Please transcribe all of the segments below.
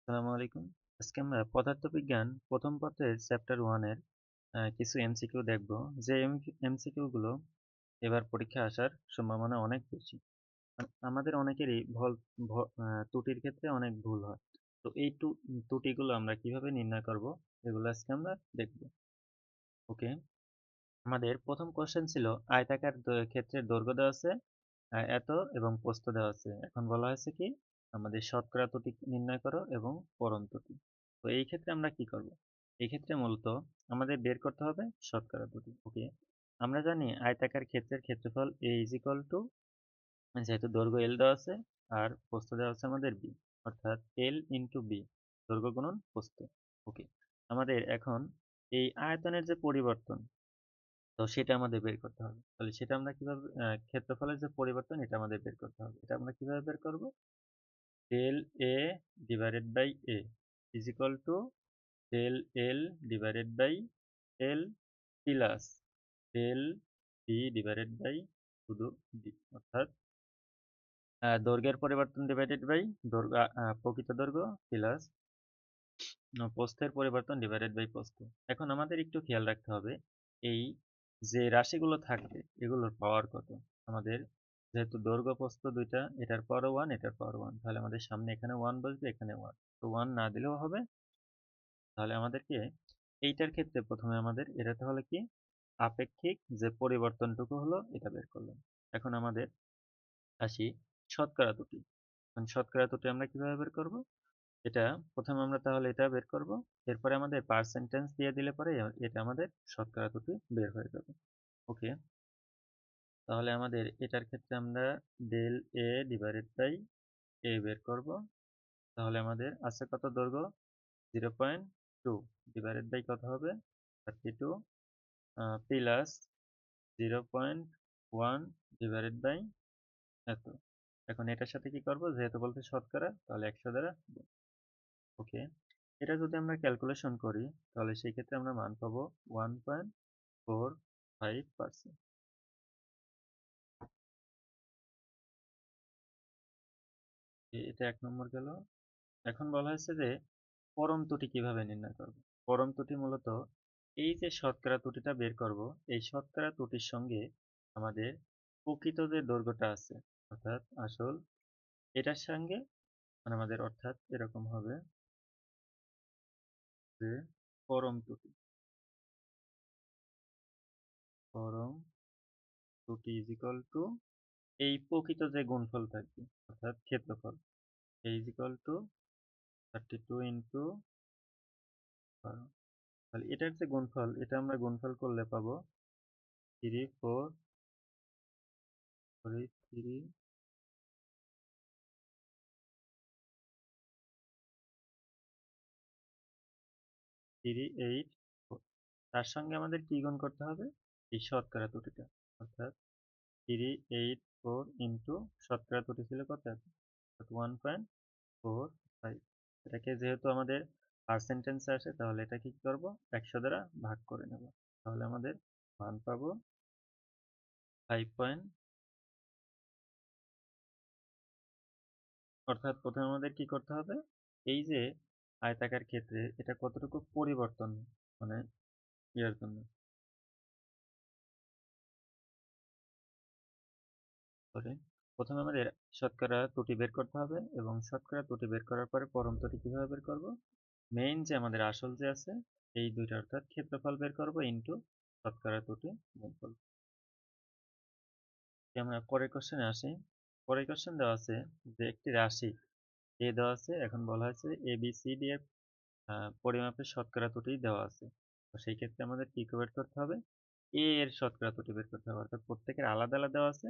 আসসালামু আলাইকুম। আজকে আমরা পদার্থবিজ্ঞান প্রথম পত্রের চ্যাপ্টার 1 এর কিছু এমসিকিউ দেখব। যে এমসিকিউ গুলো এবার পরীক্ষায় আসার সম্ভাবনা অনেক বেশি। আমাদের অনেকেরই ত্রুটির ক্ষেত্রে অনেক ভুল হয়। তো এই ত্রুটিগুলো আমরা কিভাবে নির্ণয় করব এগুলো আজকে আমরা দেখব। ওকে। আমাদের প্রথম কোশ্চেন ছিল আয়তাকার ক্ষেত্রের দৈর্ঘ্য দেওয়া আছে এত এবং প্রস্থ দেওয়া আছে। এখন বলা হয়েছে কি আমাদের শতকরা ত্রুটি নির্ণয় করো এবং পরম ত্রুটি। তো এই ক্ষেত্রে আমরা কি করব? এই ক্ষেত্রে মূলত আমাদের বের করতে হবে শতকরা ত্রুটি। ওকে। আমরা জানি আয়তাকার ক্ষেত্রের ক্ষেত্রফল a is equal to যেহেতু দৈর্ঘ্য l দেওয়া আছে আর প্রস্থ দেওয়া আছে আমাদের b, অর্থাৎ l into b, দৈর্ঘ্য গুণন প্রস্থ। ওকে। আমাদের এখন এই আয়তনের যে পরিবর্তন, তো সেটা আমাদের বের করতে হবে। তাহলে সেটা আমরা কিভাবে ক্ষেত্রফলের যে পরিবর্তন এটা আমাদের বের করতে হবে। এটা আমরা কিভাবে বের করব? del A divided by A is equal to del L divided by L plus del B divided by শুধু D, অর্থাৎ দৈর্ঘ্যের পরিবর্তন ডিভাইডেড বাই দৈর্ঘ্য, প্রকৃত দৈর্ঘ্য প্লাস প্রস্থের পরিবর্তন ডিভাইডেড বাই প্রস্থ। এখন আমাদের একটু খেয়াল রাখতে হবে এই যে রাশিগুলো থাকবে এগুলোর পাওয়ার কত। আমাদের যেহেতু দৈর্ঘ্য প্রস্থ দুইটা, এটার পাওয়ার 1 এটার পাওয়ার 1, তাহলে আমাদের সামনে এখানে 1 বসবে এখানে 1, তো 1 না দিলেও হবে। তাহলে আমাদেরকে এইটার ক্ষেত্রে প্রথমে আমাদের এটা তাহলে কি আপেক্ষিক যে পরিবর্তনটুকু হলো এটা বের করলাম। এখন আমাদের আসি শতকরা ত্রুটি। শতকরা ত্রুটি আমরা কিভাবে বের করব? এটা প্রথমে আমরা তাহলে এটা বের করব, এরপরে আমাদের পার্সেন্টেজ দিয়ে দিলে পরে এটা আমাদের শতকরা ত্রুটি বের হয়ে যাবে। ওকে। তাহলে আমাদের এটার ক্ষেত্রে আমরা ডেল এ ডিভাইডেড বাই এ বের করব। তাহলে আমাদের আছে কত দৈর্ঘ্য 0.2 ডিভাইডেড বাই কত হবে 32 প্লাস 0.1 ডিভাইডেড বাই এত। এখন এটার সাথে কি করব, যেহেতু বলতে শতকরা, তাহলে 100 দ্বারা। ওকে। এটা যদি আমরা ক্যালকুলেশন করি তাহলে সেই ক্ষেত্রে আমরা মান পাবো 1.45%। এটা 1 নম্বর গেল। এখন বলা হয়েছে যে পরম ত্রুটি কিভাবে নির্ণয় করব। পরম ত্রুটি মূলত এই যে শতকরা ত্রুটিটা বের করব, এই শতকরা ত্রুটির সঙ্গে আমাদের প্রকৃত যে দৈর্ঘ্যটা আছে অর্থাৎ আসল, এটার সঙ্গে মানে আমাদের অর্থাৎ এরকম হবে যে পরম ত্রুটি, পরম ত্রুটি ইজ ইকুয়াল টু এই প্রকৃত যে গুণফল থাকবে অর্থাৎ ক্ষেত্রফল ইজ ইকুয়াল টু 32 ইন্টু 12। তাহলে এটার যে গুণফল এটা আমরা গুণফল করলে পাবো 3.38, তার সঙ্গে আমাদের কি গুণ করতে হবে এই শতকরা ত্রুটিটা, অর্থাৎ 384 ইন্টু শতকরা ত্রুটি ছিল কত 1.45। এটাকে যেহেতু আমাদের পার্সেন্টেজ আসে তাহলে এটা কি করব 100 দ্বারা ভাগ করে নেব। তাহলে আমাদের মান পাবো 5. অর্থাৎ প্রথমে আমাদের কি করতে হবে এই যে আয়তাকার ক্ষেত্রে এটা কতটুকু পরিবর্তন মানে ইয়ার জন্য করে প্রথমে আমাদের শতকরা ত্রুটি বের করতে হবে এবং শতকরা ত্রুটি বের করার পরে পরম ত্রুটি কিভাবে বের করব, মেইন যে আমাদের আসল যে আছে এই দুইটা অর্থাৎ ক্ষেত্রফল বের করব ইনটু শতকরা ত্রুটি গুণফল। আমরা পরের কোশ্চেনে আসি। পরের কোশ্চেন দেওয়া আছে যে একটি রাশি এ দেওয়া আছে, এখন বলা হয়েছে এ বি সি ডি এর পরিমাপের শতকরা ত্রুটি দেওয়া আছে। তো সেই ক্ষেত্রে আমাদের কি বের করতে হবে এ এর শতকরা ত্রুটি বের করতে হবে, অর্থাৎ প্রত্যেকের আলাদা আলাদা দেওয়া আছে,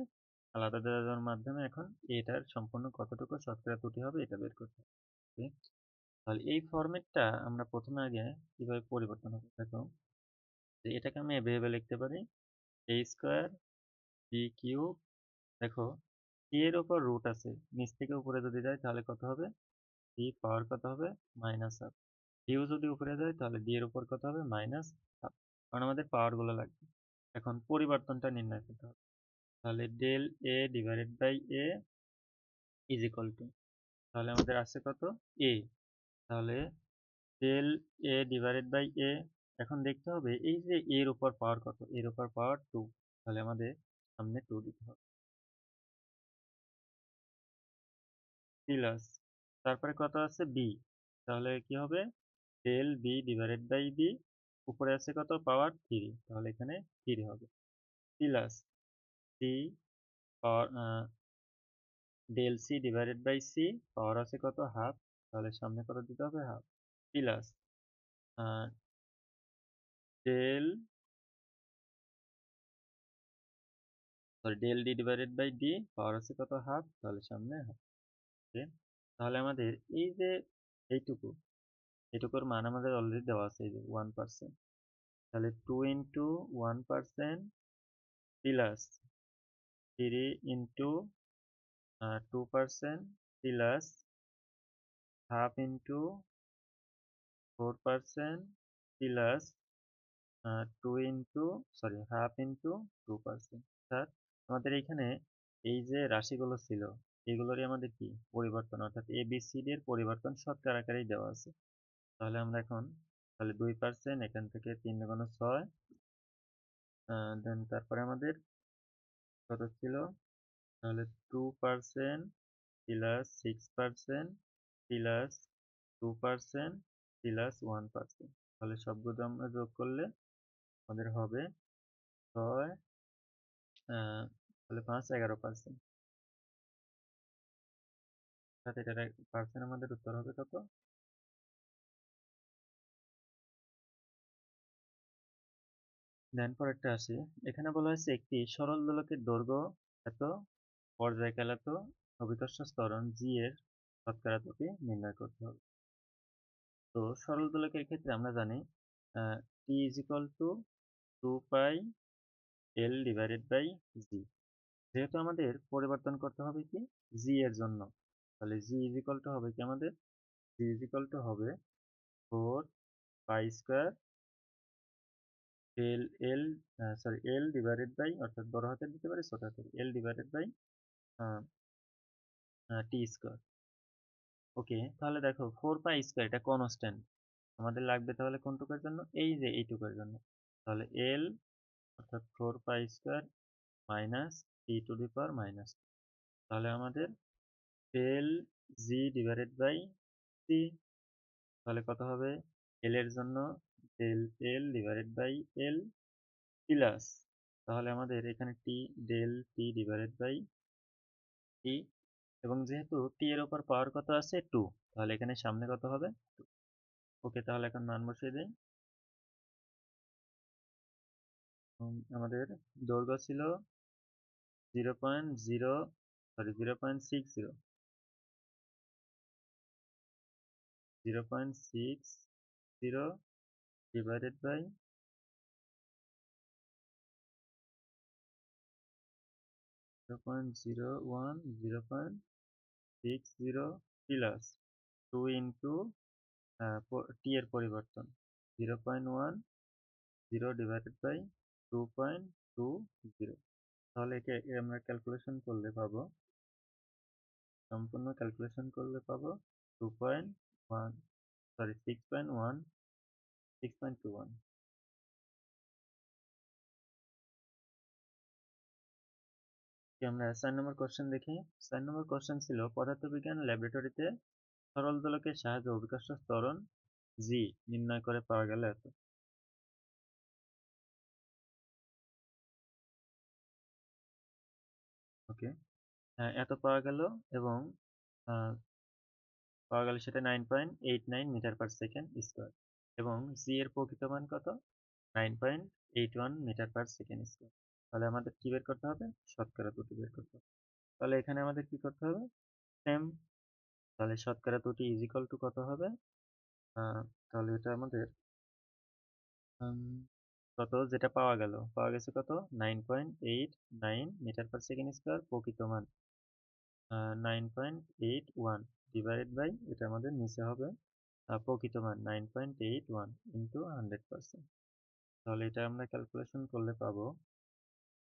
আলাদা দেওয়ার মাধ্যমে এখন এটার সম্পূর্ণ কতটুকু শতকরা ত্রুটি হবে এটা বের করতে হবে। Okay? তাহলে এই ফরম্যাটটা আমরা প্রথমে আগে কিভাবে পরিবর্তন হবে দেখো, যে এটাকে আমি এভাবে লিখতে পারি এ স্কোয়ার বি কিউব। দেখো এর ওপর রুট আছে, নিচ থেকে উপরে যদি যায় তাহলে কত হবে ডি পাওয়ার কত হবে মাইনাস হাফ। ডিও যদি উপরে যায় তাহলে ডি এর উপর কত হবে মাইনাস হাফ, কারণ আমাদের পাওয়ার গুলো লাগবে। এখন পরিবর্তনটা নির্ণয় করতে হবে, তাহলে del a divided by a is equal to, তাহলে আমাদের আছে কত এ, তাহলে del a divided by a. এখন দেখতে হবে এই যে এর উপর পাওয়ার কত, এর উপর পাওয়ার 2, তাহলে আমাদের সামনে 2 দিতে হবে প্লাস, তারপরে কত আছে বি, তাহলে কি হবে del B divided by B, উপরে আছে কত পাওয়ার 3, তাহলে এখানে 3 হবে plus C power del C divided by C, power আছে কত হাফ, তাহলে সামনে কত দিতে হবে half plus del del D divided by D, power আছে কত হাফ, তাহলে সামনে হাফ। তাহলে আমাদের এই যে এইটুকু, এটুকুর মান আমাদের অলরেডি দেওয়া আছে, এই যে 1%, তাহলে 2 into 1% plus 3 into 2% plus half into 4% plus 2 into half into 2%। Sir আমাদের এইখানে এই যে রাশিগুলো ছিল এগুলোরই আমাদের কি পরিবর্তন, অর্থাৎ এ বি সি ডি এর পরিবর্তন শতকরা আকারেই দেওয়া আছে। তাহলে আমরা এখন তাহলে 2%, এখান থেকে 3 গুণ 6, দেন তারপরে আমাদের কত ছিল, তাহলে 2% প্লাস 6% প্লাস 2% প্লাস 1%, তাহলে সবগুলো আমরা যোগ করলে আমাদের হবে 6, তাহলে 5 11%, সাথে এটা পার্সেন্ট আমাদের উত্তর হবে কত। দেন পরেরটা আসি, এখানে বলা হয়েছে একটি সরল দোলকের দৈর্ঘ্য এত, পর্যায়কাল এত, অভিকর্ষ ত্বরণ জি এর শতকরা ত্রুটি নির্ণয় করতে হবে। তো সরল দোলকের ক্ষেত্রে আমরা জানি T is equal to 2 pi L divided by G, যেহেতু আমাদের পরিবর্তন করতে হবে কি জি এর জন্য, তাহলে জি ইজ ইকুয়াল টু হবে কি আমাদের, জি ইজ ইকুয়াল টু হবে 4 pi square L L L divided by, অর্থাৎ বড় হাতের দিতে পারি ছোট হাতের L divided by T square. Okay, তাহলে দেখো 4 পাই স্কোয়ার এটা কনস্ট্যান্ট, আমাদের লাগবে তাহলে কোনটুকুর জন্য, এই যে এইটুকুর জন্য, তাহলে এল অর্থাৎ 4 pi square minus t to the power minus, তাহলে আমাদের l g divided by c, তাহলে কত হবে এল এর জন্য del l divided by l plus, তাহলে আমাদের এখানে t del t divided by t, এবং যেহেতু টি এর উপর পাওয়ার কত আছে 2, তাহলে এখানে সামনে কত হবে 2। ওকে, তাহলে এখন মান বসিয়ে দিই। আমাদের দৈর্ঘ্য ছিল 0.6 divided by 0.60 plus 2 into T এর পরিবর্তন 0.10 ডিভাইডেড বাই 2.20, তাহলে একে আমরা ক্যালকুলেশন করলে পাবো, সম্পূর্ণ ক্যালকুলেশন করলে পাবো 2.1 6.21। আমরা 4 নম্বর কোশ্চেন দেখি। 4 নম্বর কোশ্চেন ছিল পদার্থবিজ্ঞান ল্যাবরেটরিতে সরল দোলকের সাহায্যে অভিকর্ষ ত্বরণ জি নির্ণয় করে পাওয়া গেল এত। ওকে, এত পাওয়া গেল, এবং পাওয়া গেল সেটা 9.89 মিটার পার সেকেন্ড স্কোয়ার, এবং জি এর প্রকৃত মান কত 9.81 মিটার পার সেকেন্ড স্কোয়ার। তাহলে আমাদের কি বের করতে হবে, শতকরা ত্রুটি বের করতে হবে। তাহলে এখানে আমাদের কি করতে হবে, সেম, তাহলে শতকরা ত্রুটি ইজ ইকুয়াল টু কত হবে, তাহলে এটা আমাদের কত, যেটা পাওয়া গেছে কত 9.89 মিটার পার সেকেন্ড স্কোয়ার, প্রকৃত মান 9.81 ডিভাইডেড বাই, এটা আমাদের নিচে হবে প্রকৃত মান 9.81 ইন্টু 100%, তাহলে এটা আমরা ক্যালকুলেশন করলে পাবো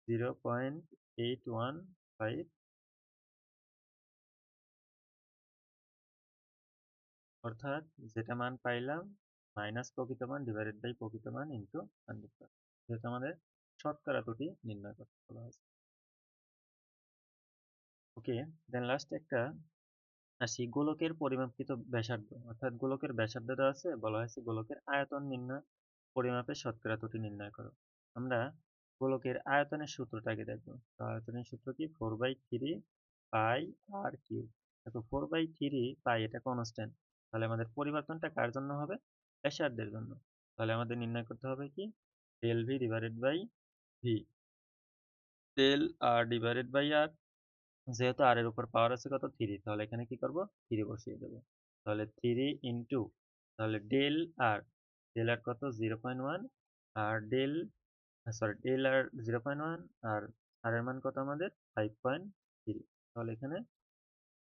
0.815 অর্থাৎ যেটা মান পাইলাম মাইনাস প্রকৃত মান ডিভাইডেড বাই প্রকৃত মান ইন্টু 100%, যেহেতু আমাদের শতকরা ত্রুটি নির্ণয় করতে বলা হয়েছে। ওকে, দেন লাস্ট একটা আসি গোলকের পরিমাপকৃত ব্যাসার্ধ, অর্থাৎ গোলকের ব্যাসার্ধ দেওয়া আছে, বলা হয়েছে গোলকের আয়তন নির্ণয় পরিমাপের শতকরা ত্রুটি নির্ণয় করো। আমরা গোলকের আয়তনের সূত্রটাকে দেখবো। তো আয়তনের সূত্র কি? 4/3 পাই আর কিউব। দেখো 4/3 পাই এটা কনস্ট্যান্ট, তাহলে আমাদের পরিবর্তনটা কার জন্য হবে? ব্যাসার্ধের জন্য। তাহলে আমাদের নির্ণয় করতে হবে কি? Del V divided by V, del R divided by R, যেহেতু আর এর উপর পাওয়ার আছে কত? 3, তাহলে এখানে কি করব? 3 বসিয়ে দেবো। তাহলে 3 ইন্টু, তাহলে ডেল আর, ডেল আর কত? 0.1, আর ডেল, সরি ডেল আর 0.1, আর আর এর মান কত আমাদের? 5.3। তাহলে এখানে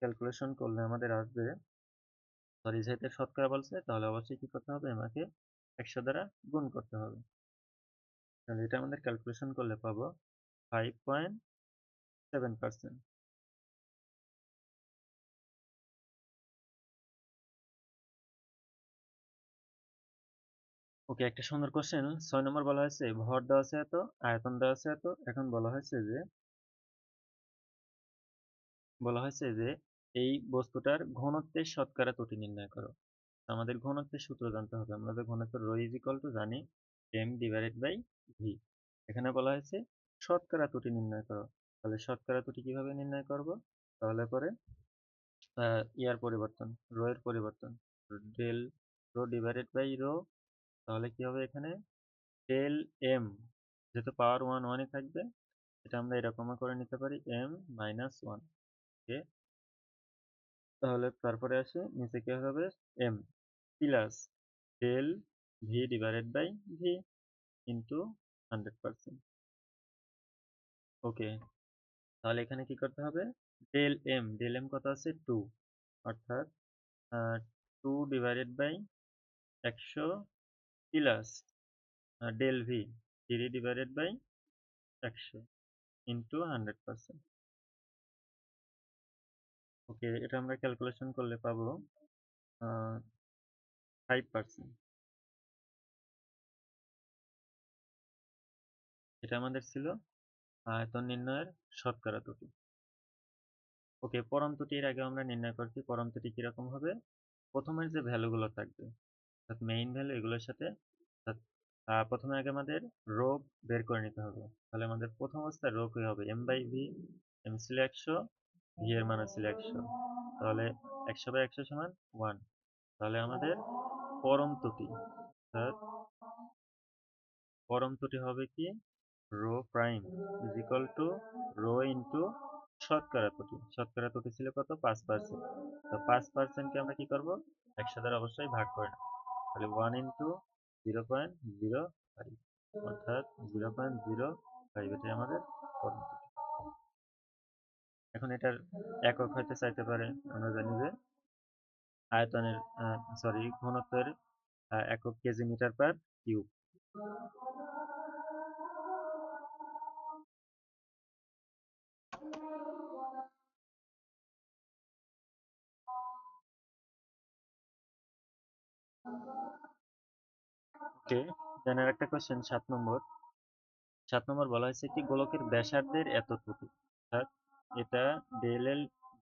ক্যালকুলেশন করলে আমাদের আসবে, সরি যেহেতু শতকরা বলছে তাহলে অবশ্যই কি করতে হবে? আমাকে 100 দ্বারা গুণ করতে হবে। তাহলে এটা আমাদের ক্যালকুলেশন করলে পাবো 5.7%। ওকে, একটা সুন্দর কোশ্চেন 6 নম্বর বলা হয়েছে ভর দেওয়া আছে এত, আয়তন দেওয়া আছে এত। এখন বলা হয়েছে যে এই বস্তুটার ঘনত্বের শতকরা ত্রুটি নির্ণয় করো। আমাদের ঘনত্বের সূত্র জানতে হবে। আমরা যে ঘনত্বের রো ইজ ইকুয়াল টু জানি এম ডিভাইডেড বাই ভি। এখানে বলা হয়েছে শতকরা ত্রুটি নির্ণয় করো। তাহলে শতকরা ত্রুটি কিভাবে নির্ণয় করব? তাহলে পরে ইয়ার পরিবর্তন, রো এর পরিবর্তন, del rho divided by rho. তাহলে কি হবে এখানে? ডেল এম, যেহেতু পাওয়ার ওয়ান ওয়ানই থাকবে, এটা আমরা এরকমও করে নিতে পারি এম মাইনাস ওয়ান। ওকে, তাহলে তারপরে আসে নিচে কি হবে? M plus del V divided by v into 100%। Okay, তাহলে এখানে কি করতে হবে? ডেল এম কত আছে? 2, অর্থাৎ 2 divided by 100 plus del v 3 divided by 100 into 100%। Okay, এটা আমরা ক্যালকুলেশন করলে পাবো 5%। এটা আমাদের ছিল আয়তন নির্ণয়ের শতকরা ত্রুটি। ওকে, পরম ত্রুটির আগে আমরা নির্ণয় করছি পরম ত্রুটি কিরকম হবে। প্রথমের যে ভ্যালুগুলো থাকবে, অর্থাৎ মেইন ভ্যালু, এগুলোর সাথে অর্থাৎ প্রথমে আগে আমাদের রো বের করে নিতে হবে। তাহলে আমাদের প্রথম অবস্থায় রো কি হবে? এম বাই ভি, এম ছিল 100, ভি এর মান ছিল 100, তাহলে 100/100 সমান 1। তাহলে আমাদের পরম ত্রুটি, অর্থাৎ পরম ত্রুটি হবে কি? Rho prime is equal to rho into শতকরা ত্রুটি। শতকরা ত্রুটি ছিল কত? 5%। তো 5%কে আমরা কি করব? 100 দ্বারা অবশ্যই ভাগ করে নেব। তাহলে 1 ইন্টু 0.05, অর্থাৎ 0.05, এটাই আমাদের পরম ত্রুটি। এখন এটার একক হয়তো চাইতে পারে। আমরা জানি যে আয়তনের, সরি ঘনত্বের একক কেজি মিটার পার কিউব। ওকে, দেন আর একটা কোশ্চেন 7 নম্বর। 7 নম্বর বলা হয়েছে একটি গোলকের ব্যাসার্ধের এত ত্রুটি, অর্থাৎ এটা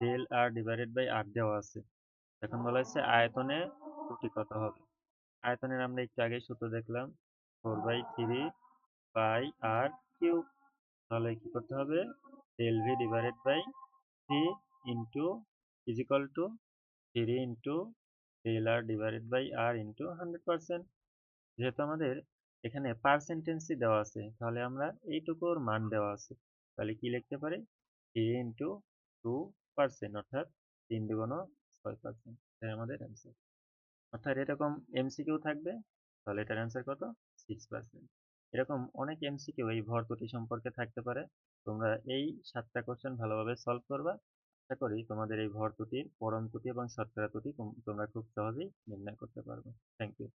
ডেল আর ডিভাইডেড বাই আর দেওয়া আছে। এখন বলা হয়েছে আয়তনে ত্রুটি কত হবে। আয়তনের আমরা একটু আগে সূত্র দেখলাম 4/3 পাই আর কিউব। তাহলে কি করতে হবে? Del V divided by v into is equal to 3 into del R divided by r into 100%। যেহেতু আমাদের এখানে পার্সেন্টেন্সি দেওয়া আছে, তাহলে আমরা এইটুকুর মান দেওয়া আছে, তাহলে কি লিখতে পারি? 3 ইন্টু 2%, অর্থাৎ 3×2 6%। এটাই আমাদের অ্যান্সার। অর্থাৎ এরকম এমসিকিউ থাকবে, তাহলে এটার অ্যান্সার কত? 6%। এরকম অনেক এমসিকিউ এই ভর ত্রুটি সম্পর্কে থাকতে পারে। তোমরা এই 7টা কোশ্চেন ভালোভাবে সলভ করবা। আশা করি তোমাদের এই ভর ত্রুটির পরম ত্রুটি এবং শতকরা ত্রুটি তোমরা খুব সহজেই নির্ণয় করতে পারবে। Thank you.